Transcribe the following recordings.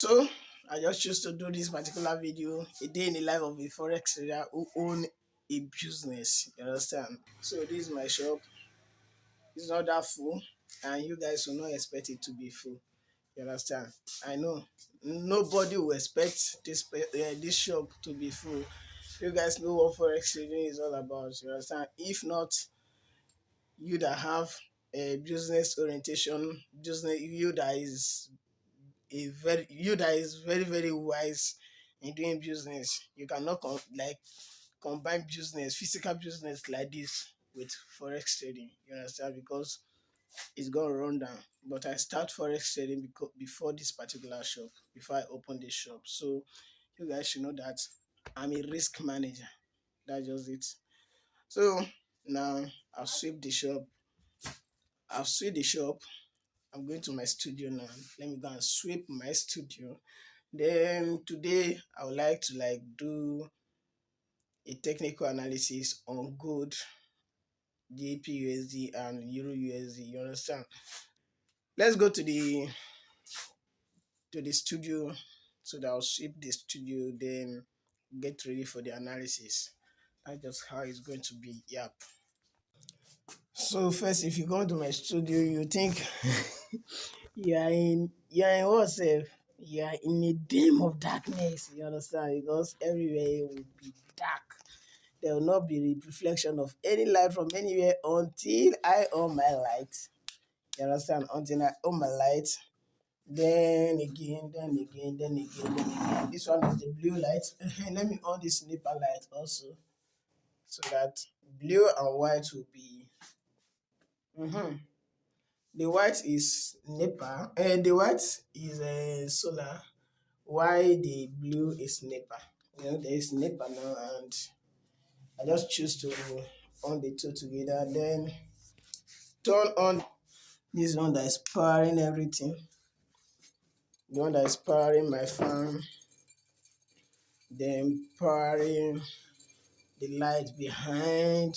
So I just choose to do this particular video, a day in the life of a forex trader who own a business. You understand? So this is my shop. It's not that full, and you guys will not expect it to be full. You understand? I know nobody will expect this shop to be full. You guys know what forex trading is all about. You understand? If not, you that have a business orientation, business you that is very very wise in doing business, you cannot combine business, physical business like this with forex trading. You understand? Because it's gonna run down. But I start forex trading before this particular shop, before I open this shop. So you guys should know that I'm a risk manager. That's just it. So now I've swept the shop. I've swept the shop. I'm going to my studio now. Let me go and sweep my studio. Then today I would like to do a technical analysis on gold, GBP and Euro USD. You understand? Let's go to the studio so that I'll sweep the studio, then get ready for the analysis. That's just how it's going to be. Yep. So first, if you go to my studio, you think you're in what self? You're in a dome of darkness. You understand? Because everywhere will be dark. There will not be the reflection of any light from anywhere until I on my light. You understand? Until I on my light. Then again, then again, then again, then again. This one is the blue light. Let me on this snipper light also, so that blue and white will be. The white is NEPA, and the white is solar, while the blue is NEPA. There is NEPA now, and I just choose to on the two together. Then turn on this one that is powering everything, the one that is powering my fan, then powering the light behind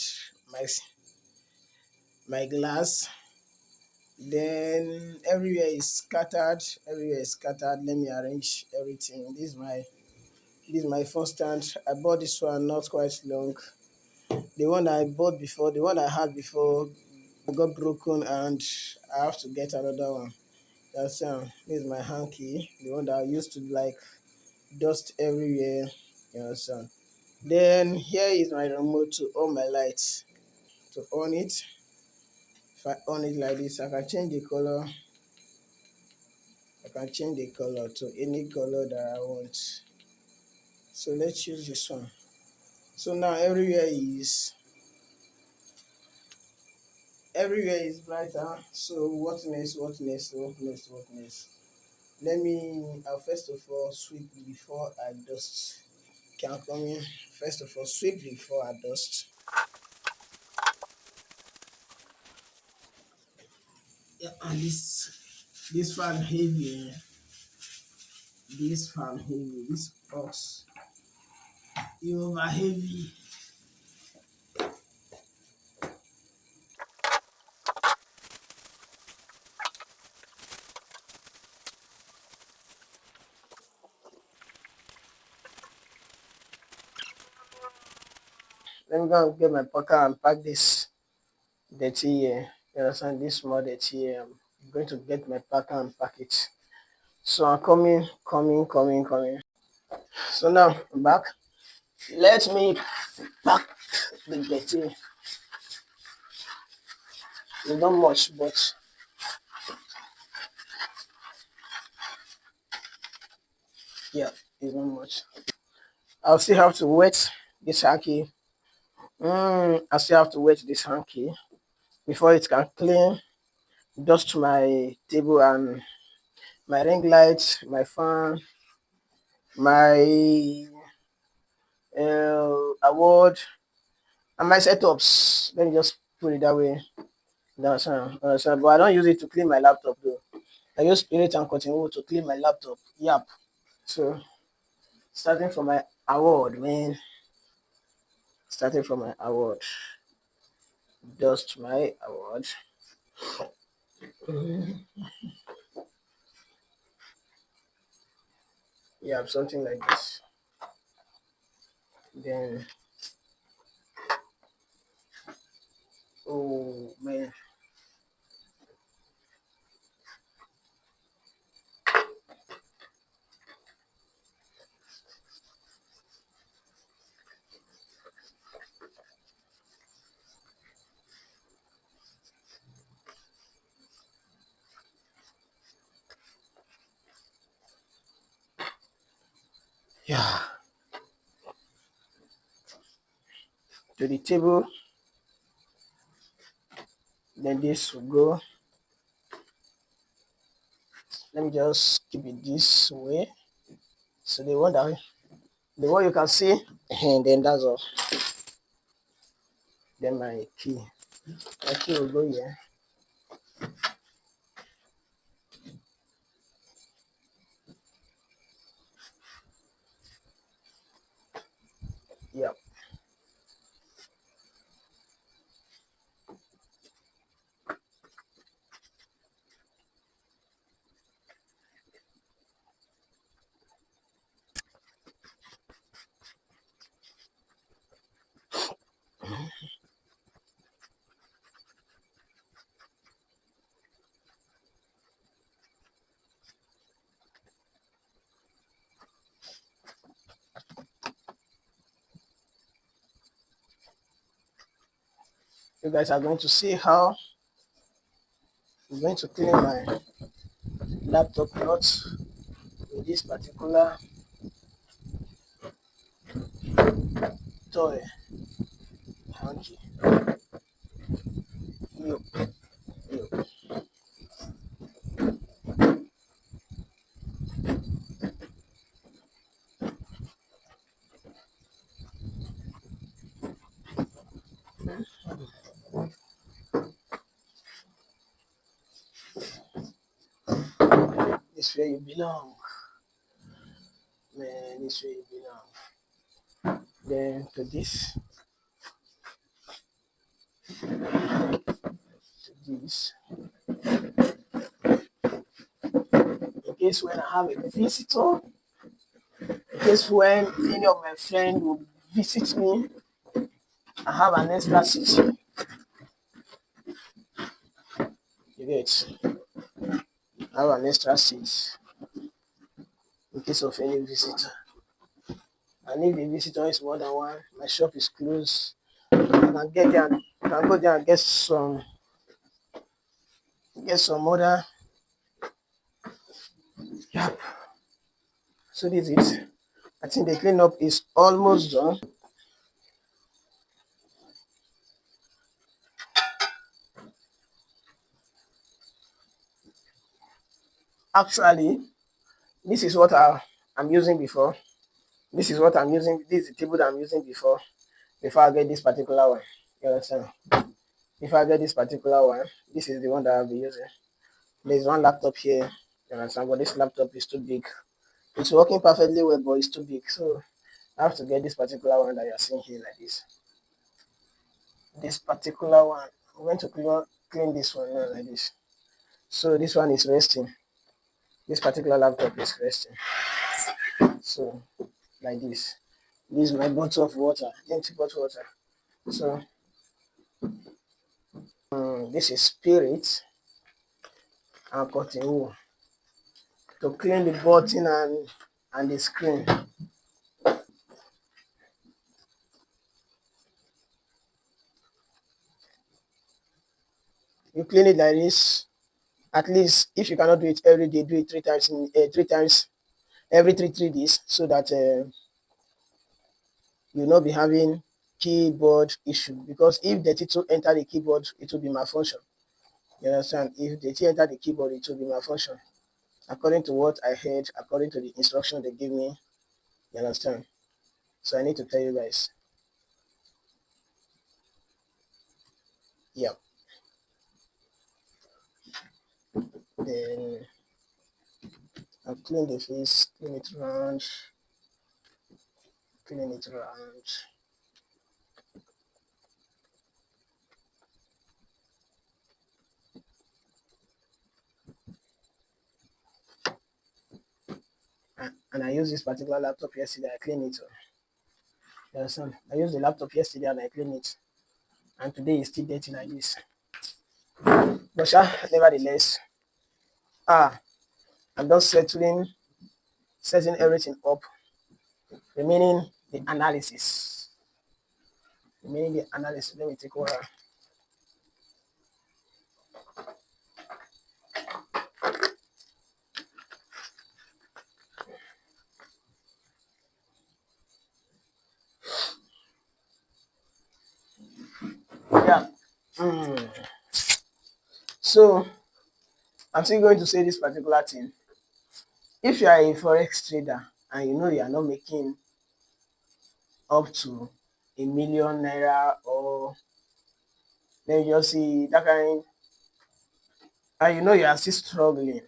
my glass. Then everywhere is scattered. Let me arrange everything. This is my first stand. I bought this one not quite long. The one I bought before, the one I had before, got broken, and I have to get another one. This is my hanky, the one that I used to dust everywhere. You understand? Then here is my remote to on my lights. To on it, if I on it like this, I can change the color. I can change the color to any color that I want. So let's choose this one. So now everywhere is brighter. So what next? What next? What next? What next? I'll first of all sweep before I dust. Can come in. First of all, sweep before I dust. Yeah, and this fan heavy. This fan heavy. This box is over heavy. Let me go and get my packer and pack this dirty here. You understand? This small dirty here. I'm going to get my packer and pack it. So I'm coming. So now I'm back. Let me pack the dirty. It's not much, but yeah, it's not much. I'll still have to wet this hanky. I still have to wet this hanky before it can clean, dust my table and my ring light, my fan, my award, and my setups. Let me just put it that way. But I don't use it to clean my laptop though. I use Spirit and Cotton Wool to clean my laptop. Yep. So starting from my award, man. Starting from my award. Dust my award. You have something like this. Then, oh man, yeah. To the table. Then this will go. Let me just keep it this way. So the one you can see, and then that's all. Then my key will go here. Yep. You guys are going to see how I'm going to clean my laptop cloth with this particular toy hanky. You, you. This where you belong, man. This where you belong. Then to this. In case when I have a visitor, in case when any of my friends will visit me, I have an extra seat. You get? I have an extra seat in case of any visitor. And if the visitor is more than one, my shop is closed. I can go there and get some other. Yep. So this is it. I think the cleanup is almost done. Actually, this is what I'm using before. This is what I'm using. This is the table that I'm using before I get this particular one. You understand? If I get this particular one, this is the one that I'll be using. There's one laptop here. You understand? But this laptop is too big. It's working perfectly well, but it's too big. So I have to get this particular one that you're seeing here like this. This particular one, I'm going to clean this one now like this. So this one is resting. This particular laptop is resting. So like this. This is my bottle of water, empty bottle of water. So this is spirit and cotton wool to clean the button and the screen. You clean it like this. At least if you cannot do it every day, do it 3 times in 3 times every 3 days, so that you'll not be having keyboard issue. Because if dirty to enter the keyboard, it will be malfunction. You understand? If dirty enter the keyboard, it will be malfunction. According to what I heard, according to the instruction they give me, you understand? So I need to tell you guys. Yeah. Then I'll clean the face, clean it round, clean it round. and I use this particular laptop yesterday. I clean it. You understand? I used the laptop yesterday and I clean it, and today is still dirty like this. But nevertheless, I'm just setting everything up, remaining the analysis. Remaining the analysis. Let me take water. Yeah. So I'm still going to say this particular thing. If you are a forex trader and you know you are not making up to ₦1 million or let me just see that kind, and you know you are still struggling,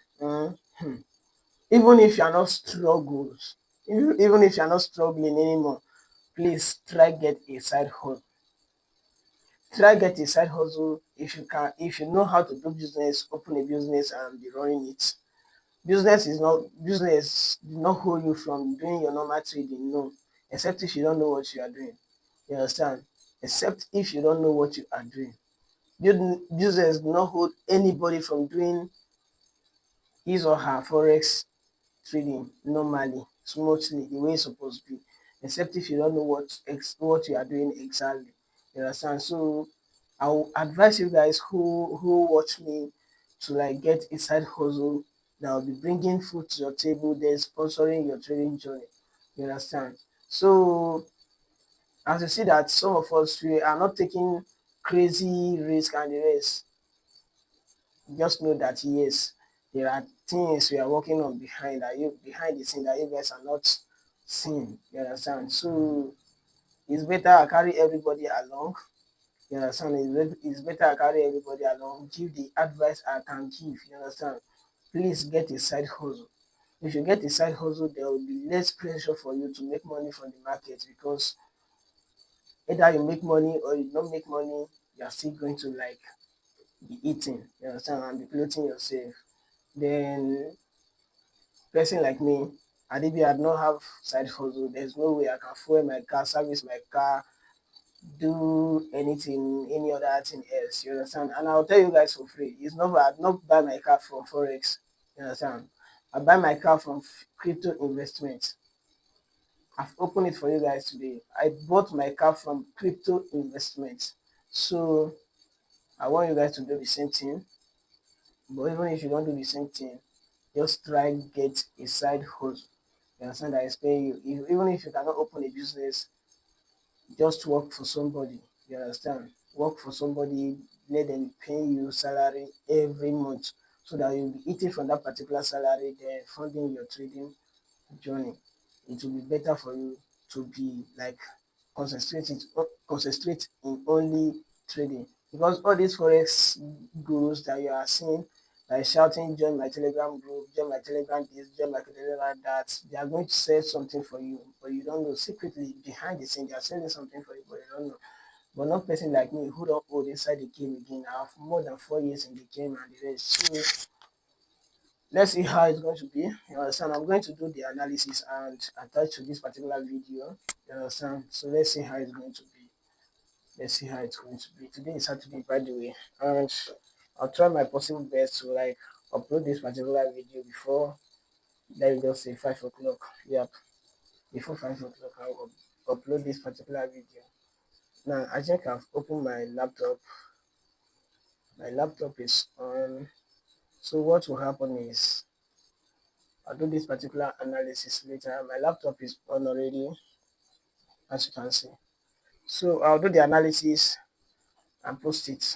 even if you are not struggles, even if you are not struggling anymore, please try get a side hustle. Try get a side hustle if you can. If you know how to do business, open a business and be running it. Business do not hold you from doing your normal trading, no, except if you don't know what you are doing. You understand? Except if you don't know what you are doing. Business do not hold anybody from doing his or her forex trading normally, smoothly, the way it's supposed to be, except if you don't know what you are doing exactly. You understand? So I will advise you guys who watch me to like get a side hustle that will be bringing food to your table, then sponsoring your trading journey. You understand? So as you see that some of us we are not taking crazy risk and the rest, just know that yes, there are things we are working on behind the scene that you guys are not seeing. You understand? So it's better I carry everybody along. You understand? It's better I carry everybody along, give the advice I can give. You understand? Please get a side hustle. If you get a side hustle, there will be less pressure for you to make money from the market, because either you make money or you don't make money, you are still going to like be eating. You understand? And be clothing yourself. Then person like me, Adibi, I don't have side hustle. There's no way I can fuel my car, service my car, do anything, any other thing else. You understand? And I'll tell you guys for free. It's not I not buy my car from Forex. You understand? I buy my car from crypto investment. I've opened it for you guys today. I bought my car from crypto investment. So I want you guys to do the same thing. But even if you don't do the same thing, just try get a side hustle. You understand that is paying you. Even if you cannot open a business, just work for somebody. You understand? Work for somebody, let them pay you salary every month so that you'll be eating from that particular salary, then funding your trading journey. It will be better for you to be like concentrate in only trading, because all these forex gurus that you are seeing like shouting join my telegram group, join my telegram this, join my telegram that, they are going to sell something for you, but you don't know. Secretly behind the scene they are selling something for you, but you don't know. But not person like me who don't hold inside the game again. I have more than 4 years in the game and the rest. So let's see how it's going to be. You understand? I'm going to do the analysis and attach to this particular video. You understand? So let's see how it's going to be. Let's see how it's going to be. Today is Saturday, by the way, and I'll try my possible best to like upload this particular video before, let me just say 5 o'clock. Yep, before 5 o'clock, I'll upload this particular video. Now I think I've opened my laptop. My laptop is on. So what will happen is I'll do this particular analysis later. My laptop is on already, as you can see. So I'll do the analysis and post it.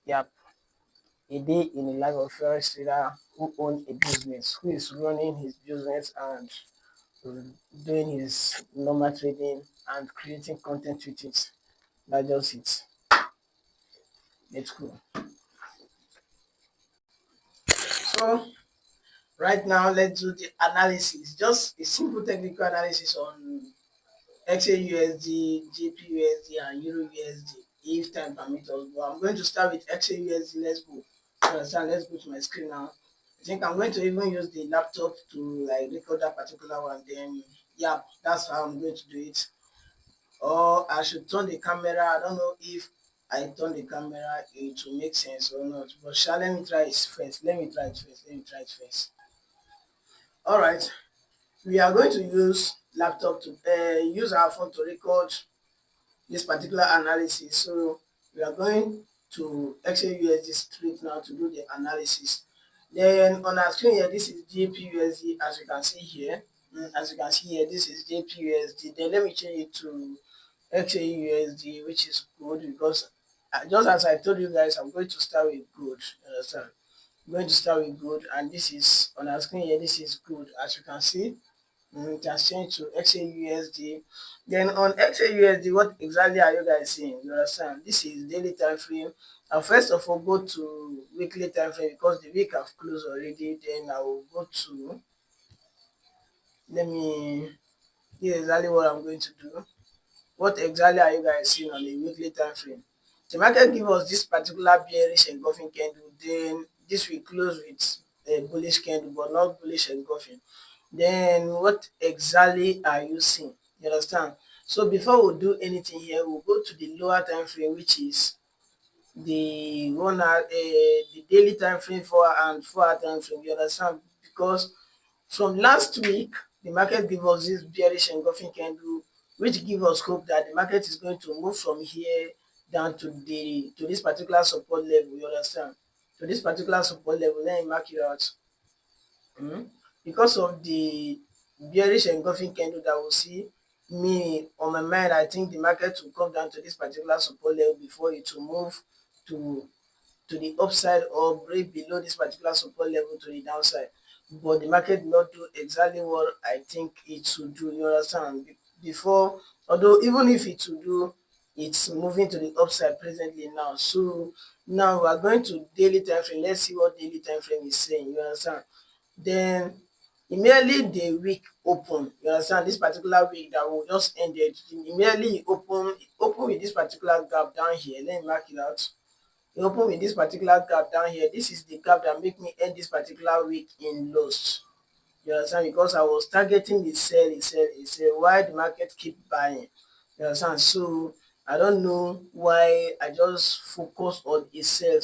Yep. A day in the life of a forex trader who owns a business, who is running his business and doing his normal trading and creating content with it. That's just it. It's cool. So right now let's do the analysis. Just a simple technical analysis on XAUSD, GPUSD, and EURUSD if time permits us. But I'm going to start with XAUSD. Let's go. You understand? Let's go to my screen now. I think I'm going to even use the laptop to like record that particular one. Then yeah, that's how I'm going to do it. Or I should turn the camera. I don't know if I turn the camera, it will make sense or not. But shall let me try it first. Let me try it first. Let me try it first. All right. We are going to use laptop to use our phone to record this particular analysis. So we are going to XAUSD script now to do the analysis. Then on our screen here, this is JPUSD as you can see here. As you can see here, this is JPUSD. Then let me change it to XAUSD, which is good because just as I told you guys, I'm going to start with good. You understand? I'm going to start with good, and this is on our screen here. This is good, as you can see. It has changed to XAUSD. Then on XAUSD, what exactly are you guys seeing? You understand? This is daily time frame. I'll first of all go to weekly time frame because the week have closed already. Then I will go to, let me, here's exactly what I'm going to do. What exactly are you guys seeing on the weekly time frame? The market give us this particular bearish engulfing candle. Then this will close with a bullish candle, but not bullish engulfing. Then what exactly are you seeing? You understand? So before we do anything here, we'll go to the lower time frame, which is the one hour, the daily time frame, 4 hour time frame. You understand? Because from last week, the market gave us this bearish engulfing candle, which give us hope that the market is going to move from here down to this particular support level. You understand? To this particular support level. Let me mark it out. Because of the bearish engulfing candle that we'll see, me on my mind, I think the market will come down to this particular support level before it will move to the upside or break below this particular support level to the downside. But the market did not do exactly what I think it should do. You understand? Before, although even if it should do, it's moving to the upside presently now. So now we are going to daily time frame. Let's see what daily time frame is saying. You understand? Then immediately the week open, you understand, this particular week that will just ended, immediately open with this particular gap down here. Let me mark it out. You open with this particular gap down here. This is the gap that make me end this particular week in loss. You understand? Because I was targeting the sell, why the market keep buying. You understand? So I don't know why I just focus on a sell,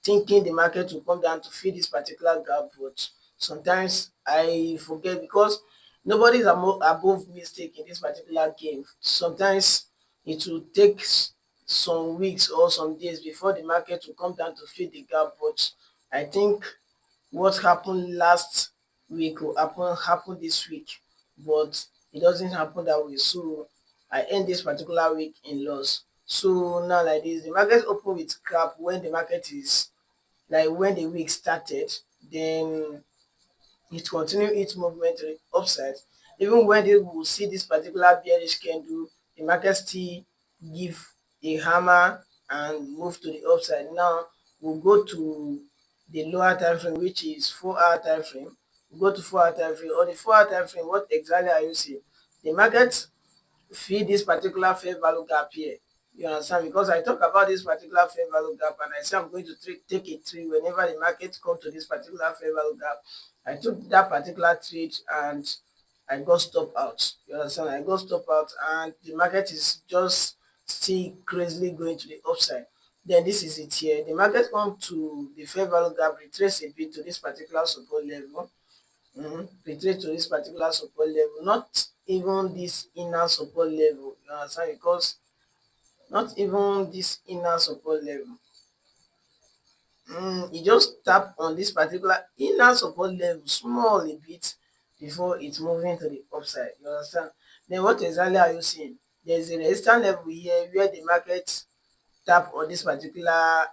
thinking the market will come down to fill this particular gap, but sometimes I forget because nobody is above mistake in this particular game. Sometimes it will take some weeks or some days before the market will come down to fill the gap, but I think what happened last week will happen this week, but it doesn't happen that way. So I end this particular week in loss. So now like this, the market open with crap when the market is like when the week started, then it continue its movement to the upside. Even when they will see this particular bearish candle, the market still give a hammer and move to the upside. Now we'll go to the lower time frame, which is 4 hour time frame. We'll go to 4 hour time frame. On the 4 hour time frame, what exactly are you seeing? The market fill this particular fair value gap here. You understand? Because I talk about this particular fair value gap and I say I'm going to take a trade whenever the market come to this particular fair value gap. I took that particular trade and I got stop out. You understand? I got stop out and the market is just still crazily going to the upside. Then this is it here. The market come to the fair value gap, retrace a bit to this particular support level. Retreat to this particular support level, not even this inner support level. You understand? Because not even this inner support level. You just tap on this particular inner support level small a bit before it's moving to the upside. You understand? Then what exactly are you seeing? There's a resistance level here where the market tap on this particular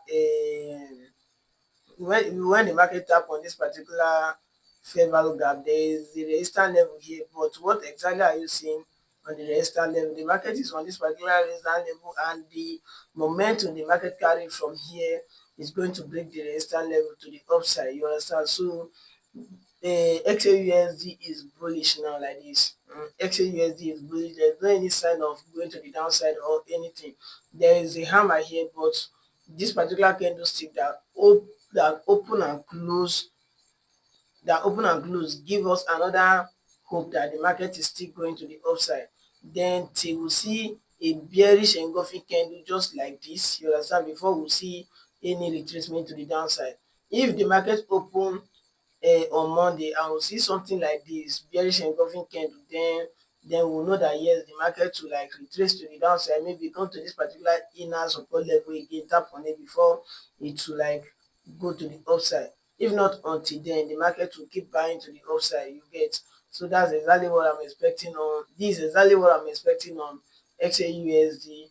when the market tap on this particular fair value gap, there is the resistance level here. But what exactly are you seeing on the resistance level? The market is on this particular resistance level, and the momentum the market carry from here is going to break the resistance level to the upside. You understand? So XAUSD is bullish now like this. XAUSD is bullish. There's no any sign of going to the downside or anything. There is a hammer here, but this particular candlestick that that open and close give us another hope that the market is still going to the upside. Then till we see a bearish engulfing candle just like this, you understand, before we see any retracement to the downside. If the market open on Monday and we see something like this bearish engulfing candle, then we'll know that yes, the market will like retrace to the downside, maybe come to this particular inner support level again, tap on it before it will like go to the upside. If not until then, the market will keep buying to the upside, you get. So that's exactly what I'm expecting on this is exactly what I'm expecting on XAUSD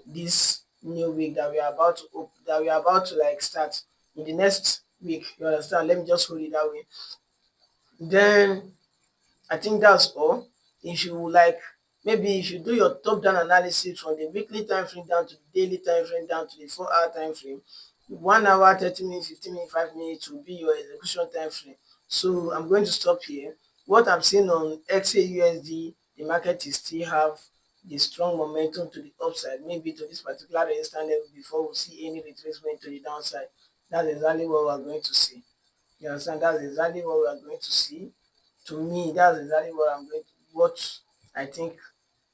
this new week that we are about to like start in the next week. You understand? Let me just hold it that way. Then I think that's all. If you like, maybe if you do your top down analysis from the weekly time frame down to the daily time frame down to the 4 hour time frame, 1 hour, 30 minutes, 15 minutes, 5 minutes will be your execution time frame. So I'm going to stop here. What I'm seeing on XAUSD, the market is still have the strong momentum to the upside, maybe to this particular resistance level before we see any retracement to the downside. That's exactly what we're going to see. You understand? That's exactly what we are going to see. To me, that's exactly what I think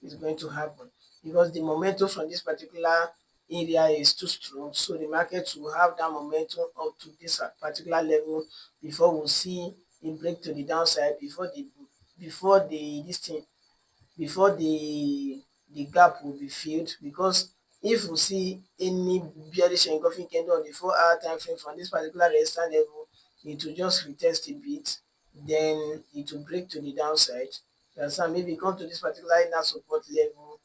is going to happen, because the momentum from this particular area is too strong. So the market will have that momentum up to this particular level before we see a break to the downside, before the this thing before the gap will be filled. Because if we see any bearish engulfing candle on the 4 hour time frame from this particular resistance level, it will just retest a bit, then it will break to the downside. You understand? Maybe come to this particular inner support level,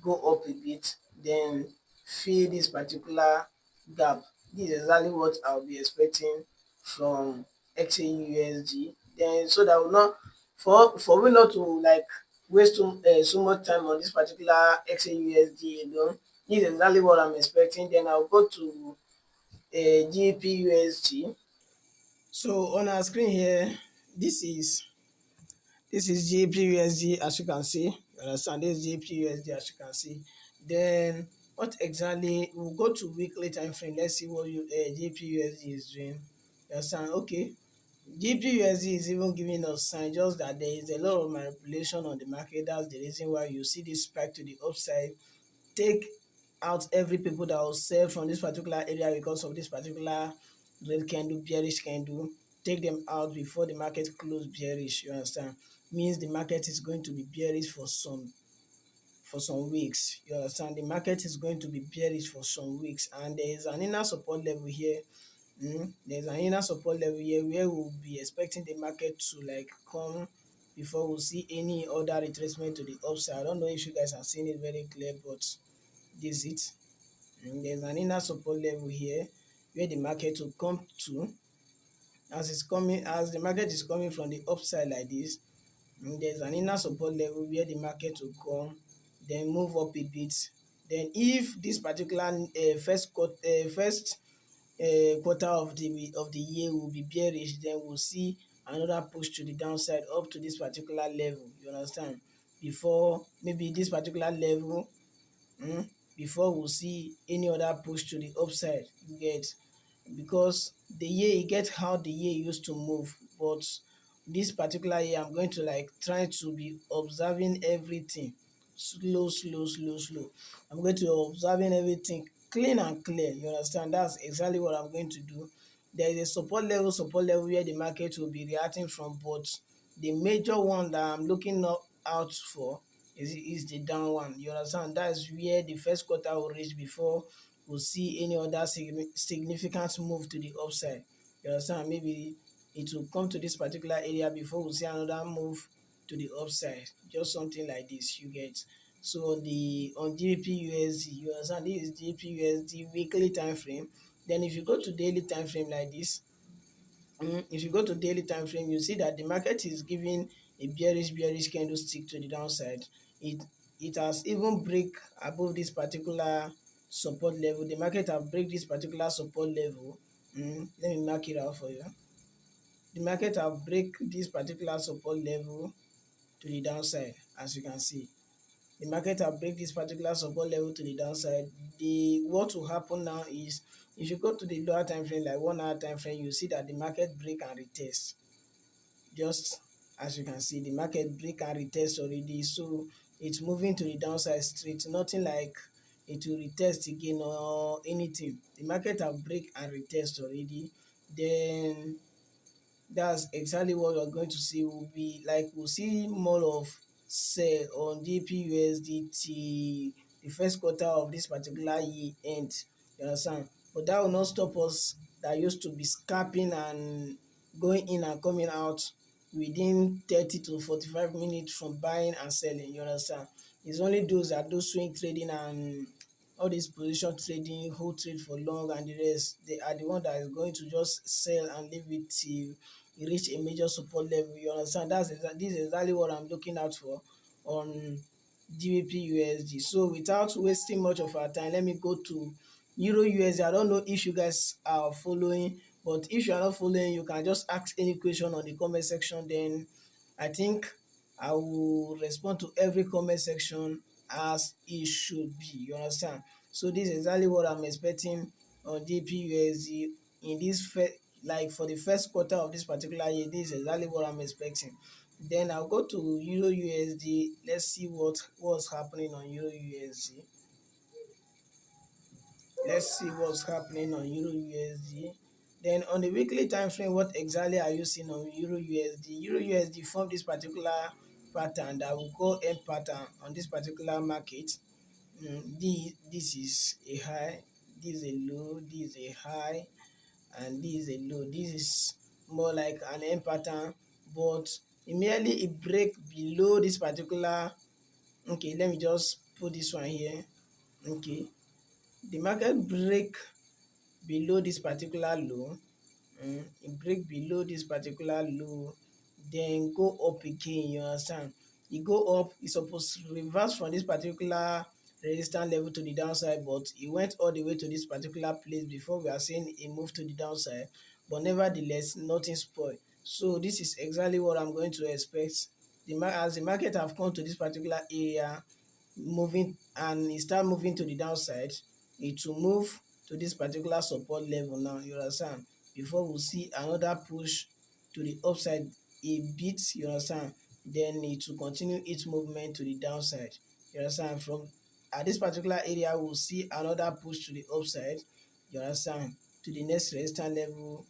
go up a bit, then fill this particular gap. This is exactly what I'll be expecting from XAUUSD. Then so that will not for we not to like waste so much time on this particular XAUSD alone. This is exactly what I'm expecting. Then I'll go to GPUSD. So on our screen here, this is GPUSD as you can see. You understand? This is GPUSD as you can see. Then what exactly? We'll go to weekly time frame. Let's see what GPUSD is doing. You understand? Okay. GPUSD is even giving us sign just that there is a lot of manipulation on the market. That's the reason why you see this spike to the upside. Take out every people that will sell from this particular area because of this particular red candle, bearish candle. Take them out before the market close bearish. You understand? Means the market is going to be bearish for some weeks. You understand? The market is going to be bearish for some weeks, and there is an inner support level here. There's an inner support level here where we'll be expecting the market to like come before we'll see any other retracement to the upside. I don't know if you guys are seeing it very clear, but this is it. There's an inner support level here where the market will come to as the market is coming from the upside like this. There's an inner support level where the market will come, then move up a bit. Then if this particular first quarter of the year will be bearish, then we'll see another push to the downside up to this particular level. You understand? Before maybe this particular level, um before we see any other push to the upside, you get. Because the year e get how the year used to move, but this particular year I'm going to like try to be observing everything slow. I'm going to observing everything clean and clear. You understand? That's exactly what I'm going to do. There is a support level where the market will be reacting from, but the major one that I'm looking out for is the down one. You understand? That is where the first quarter will reach before we'll see any other significant move to the upside. You understand? Maybe it will come to this particular area before we see another move to the upside. Just something like this, you get. So on GBP you understand, this is GBP weekly time frame. Then if you go to daily time frame like this, if you go to daily time frame, you see that the market is giving a bearish candlestick to the downside. It has even break above this particular support level. The market have break this particular support level. Let me mark it out for you. The market have break this particular support level to the downside, as you can see. The market have break this particular support level to the downside. What will happen now is If you go to the lower time frame, like 1 hour time frame, you see that the market break and retest. Just as you can see, the market break and retest already, so it's moving to the downside straight. Nothing like it will retest again or anything. The market have break and retest already. Then that's exactly what we're going to see. We'll see more of sell on GPUSD till the first quarter of this particular year end. You understand? But that will not stop us that used to be scalping and going in and coming out within 30 to 45 minutes from buying and selling. You understand? It's only those that do swing trading and all this position trading, who trade for long and the rest, they are the one that is going to just sell and leave it till you reach a major support level. You understand? This is exactly what I'm looking out for on GBP So without wasting much of our time, let me go to Euro USD. I don't know if you guys are following, but if you are not following, you can just ask any question on the comment section. Then I think I will respond to every comment section as it should be. You understand? So this is exactly what I'm expecting on GBP in this like for the first quarter of this particular year. This is exactly what I'm expecting. Then I'll go to Euro USD. Let's see what's happening on Euro USD. Let's see what's happening on Euro USD. Then on the weekly time frame, what exactly are you seeing on Euro USD? Euro USD formed this particular pattern that we call M pattern on this particular market. This is a high, this is a low, this is a high, and this is a low. This is more like an M pattern, but immediately it break below this particular. Okay, let me just put this one here. Okay, the market break below this particular low, e break below this particular low, then go up again. You understand? E go up, e suppose reverse from this particular resistance level to the downside, but e went all the way to this particular place before we are seeing a move to the downside, but nevertheless nothing spoil. So this is exactly what I'm going to expect. As the market have come to this particular area, moving and it start moving to the downside, it will move to this particular support level now. You understand? Before we see another push to the upside a bit. You understand? Then it will continue its movement to the downside. You understand? From at this particular area, we'll see another push to the upside. You understand? To the next resistance level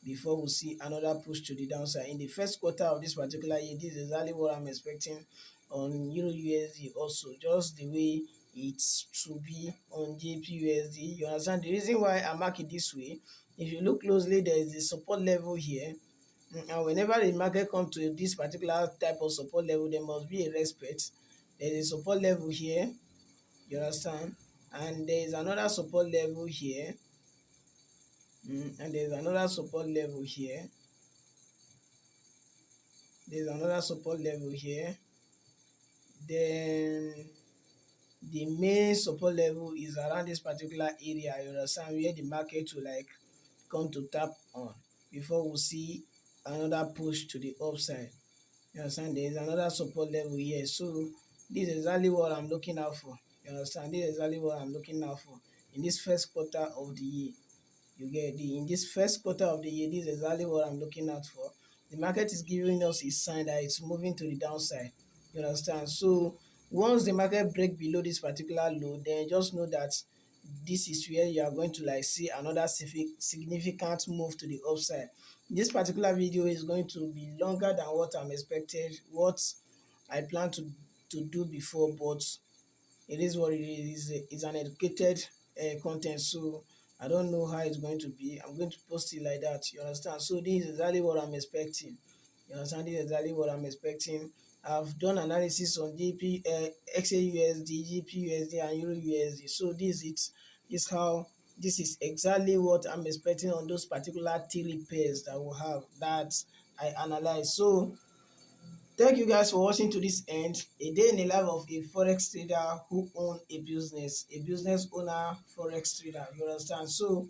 before we see another push to the downside in the first quarter of this particular year. This is exactly what I'm expecting on Euro USD also, just the way it's to be on JPUSD. You understand the reason why I mark it this way? If you look closely, there is a support level here, and whenever the market comes to this particular type of support level, there must be a respect. There is a support level here. You understand? And there is another support level here. And there's another support level here. There's another support level here. Then the main support level is around this particular area. You understand, where the market will like come to tap on before we see another push to the upside. You understand? There is another support level here. So this is exactly what I'm looking out for. You understand? This is exactly what I'm looking out for in this first quarter of the year. You get the in this first quarter of the year, this is exactly what I'm looking out for. The market is giving us a sign that it's moving to the downside. You understand? So once the market break below this particular low, then just know that this is where you are going to like see another significant move to the upside. This particular video is going to be longer than what I'm expected, what I plan to do before, but it is what it is. It's an educated content, so I don't know how it's going to be. I'm going to post it like that. You understand? So this is exactly what I'm expecting. You understand? This is exactly what I'm expecting. I've done analysis on XAUSD, GPUSD, and Euro USD. So this is exactly what I'm expecting on those particular three pairs that we have that I analyze. So thank you guys for watching to this end. A day in the life of a forex trader who own a business owner, forex trader. You understand? So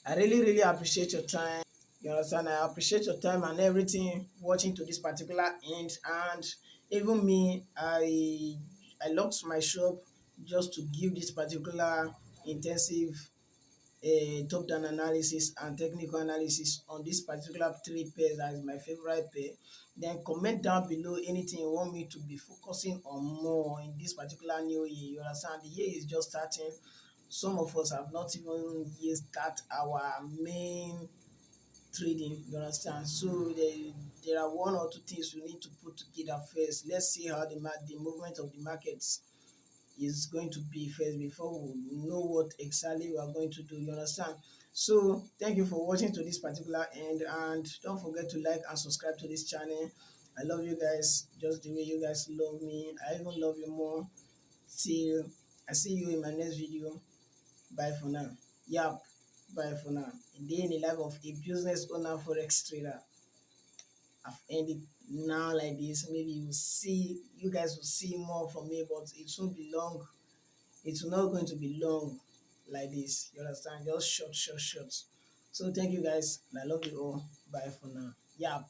I really appreciate your time. You understand? I appreciate your time and everything watching to this particular end. And even me, I locked my shop just to give this particular intensive top down analysis and technical analysis on this particular three pairs that is my favorite pair. Then comment down below anything you want me to be focusing on more in this particular new year. You understand, the year is just starting. Some of us have not even yet start our main trading, you understand. So there are one or two things we need to put together first. Let's see how the movement of the markets is going to be first before we know what exactly we are going to do, you understand. So thank you for watching to this particular end, and don't forget to like and subscribe to this channel. I love you guys just the way you guys love me. I even love you more. I see you in my next video. Bye for now. Yep, bye for now. A day in the life of a business owner, forex trader. I've ended now like this. Maybe you guys will see more from me, but it won't be long. It's not going to be long like this. You understand? Just short. So thank you guys, and I love you all. Bye for now. Yeah.